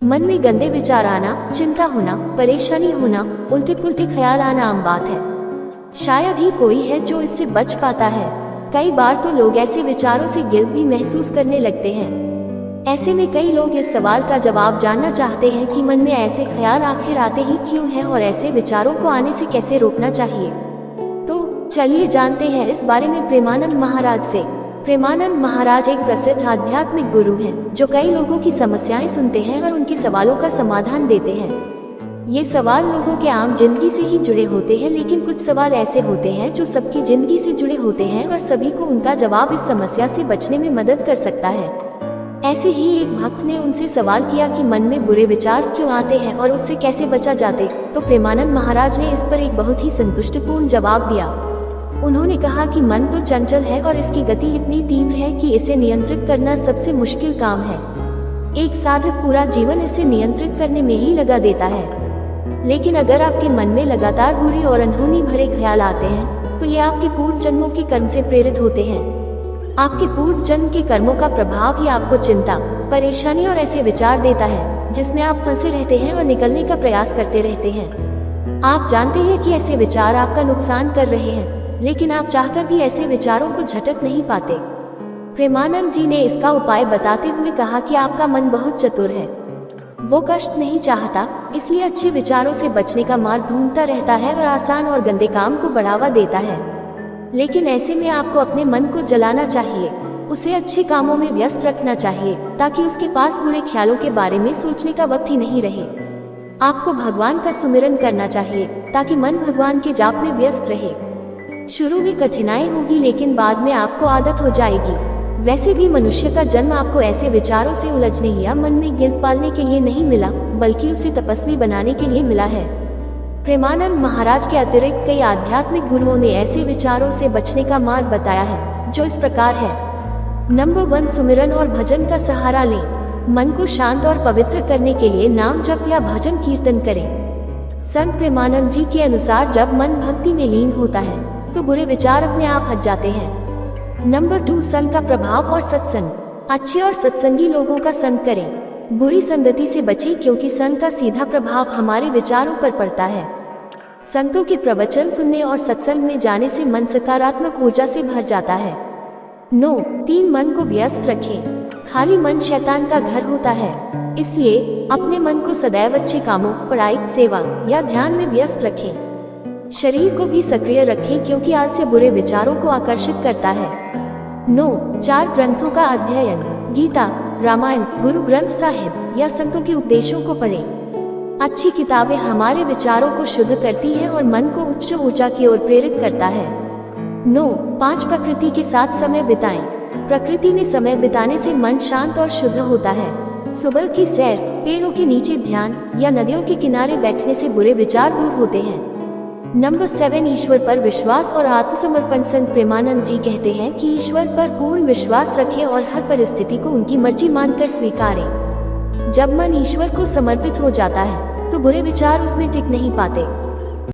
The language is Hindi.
मन में गंदे विचार आना, चिंता होना, परेशानी होना, उल्टे पुल्टे ख्याल आना आम बात है। शायद ही कोई है जो इससे बच पाता है। कई बार तो लोग ऐसे विचारों से गिल्ट भी महसूस करने लगते हैं। ऐसे में कई लोग इस सवाल का जवाब जानना चाहते हैं कि मन में ऐसे ख्याल आखिर आते ही क्यों हैं और ऐसे विचारों को आने से कैसे रोकना चाहिए। तो चलिए जानते हैं इस बारे में प्रेमानंद महाराज से। प्रेमानंद महाराज एक प्रसिद्ध आध्यात्मिक गुरु हैं, जो कई लोगों की समस्याएं सुनते हैं और उनके सवालों का समाधान देते हैं। ये सवाल लोगों के आम जिंदगी से ही जुड़े होते हैं, लेकिन कुछ सवाल ऐसे होते हैं जो सबकी जिंदगी से जुड़े होते हैं और सभी को उनका जवाब इस समस्या से बचने में मदद कर सकता है। ऐसे ही एक भक्त ने उनसे सवाल किया कि मन में बुरे विचार क्यों आते हैं और उससे कैसे बचा जाते, तो प्रेमानंद महाराज ने इस पर एक बहुत ही संतुष्टिपूर्ण जवाब दिया। उन्होंने कहा कि मन तो चंचल है और इसकी गति इतनी तीव्र है कि इसे नियंत्रित करना सबसे मुश्किल काम है। एक साधक पूरा जीवन इसे नियंत्रित करने में ही लगा देता है। लेकिन अगर आपके मन में लगातार बुरे और अनहोनी भरे ख्याल आते हैं, तो ये आपके पूर्व जन्मों के कर्म से प्रेरित होते हैं। आपके पूर्व जन्म के कर्मों का प्रभाव ही आपको चिंता, परेशानी और ऐसे विचार देता है जिसमें आप फंसे रहते हैं और निकलने का प्रयास करते रहते हैं। आप जानते हैं कि ऐसे विचार आपका नुकसान कर रहे हैं, लेकिन आप चाहकर भी ऐसे विचारों को झटक नहीं पाते। प्रेमानंद जी ने इसका उपाय बताते हुए कहा कि आपका मन बहुत चतुर है। वो कष्ट नहीं चाहता, इसलिए अच्छे विचारों से बचने का मार्ग ढूंढता रहता है और आसान और गंदे काम को बढ़ावा देता है। लेकिन ऐसे में आपको अपने मन को जलाना चाहिए, उसे अच्छे कामों में व्यस्त रखना चाहिए, ताकि उसके पास बुरे ख्यालों के बारे में सोचने का वक्त ही नहीं रहे। आपको भगवान का सुमिरन करना चाहिए, ताकि मन भगवान के जाप में व्यस्त रहे। शुरू में कठिनाई होगी, लेकिन बाद में आपको आदत हो जाएगी। वैसे भी मनुष्य का जन्म आपको ऐसे विचारों से उलझने या मन में गिल्ट पालने के लिए नहीं मिला, बल्कि उसे तपस्वी बनाने के लिए मिला है। प्रेमानंद महाराज के अतिरिक्त कई आध्यात्मिक गुरुओं ने ऐसे विचारों से बचने का मार्ग बताया है, जो इस प्रकार है। नंबर 1, सुमिरन और भजन का सहारा लें। मन को शांत और पवित्र करने के लिए नाम जप या भजन कीर्तन करें। संत प्रेमानंद जी के अनुसार जब मन भक्ति में लीन होता है, तो बुरे विचार अपने आप हट जाते हैं। नंबर 2, संत का प्रभाव और सत्संग। अच्छे और सत्संगी लोगों का संग करें। बुरी संगति से बचें, क्योंकि संत का सीधा प्रभाव हमारे विचारों पर पड़ता है। संतों के प्रवचन सुनने और सत्संग में जाने से मन सकारात्मक ऊर्जा से भर जाता है। 3, मन को व्यस्त रखें। खाली मन शैतान का घर होता है, इसलिए अपने मन को सदैव अच्छे कामों, पढ़ाई, सेवा या ध्यान में व्यस्त रखें। शरीर को भी सक्रिय रखें, क्योंकि आलस्य बुरे विचारों को आकर्षित करता है। 4 ग्रंथों का अध्ययन। गीता, रामायण, गुरु ग्रंथ साहिब या संतों के उपदेशों को पढ़ें। अच्छी किताबें हमारे विचारों को शुद्ध करती हैं और मन को उच्च ऊर्जा की ओर प्रेरित करता है। 5, प्रकृति के साथ समय बिताएं। प्रकृति में समय बिताने से मन शांत और शुद्ध होता है। सुबह की सैर, पेड़ों के नीचे ध्यान या नदियों के किनारे बैठने से बुरे विचार दूर होते हैं। नंबर 7, ईश्वर पर विश्वास और आत्मसमर्पण। संत प्रेमानंद जी कहते हैं कि ईश्वर पर पूर्ण विश्वास रखें और हर परिस्थिति को उनकी मर्जी मानकर स्वीकारें। जब मन ईश्वर को समर्पित हो जाता है, तो बुरे विचार उसमें टिक नहीं पाते।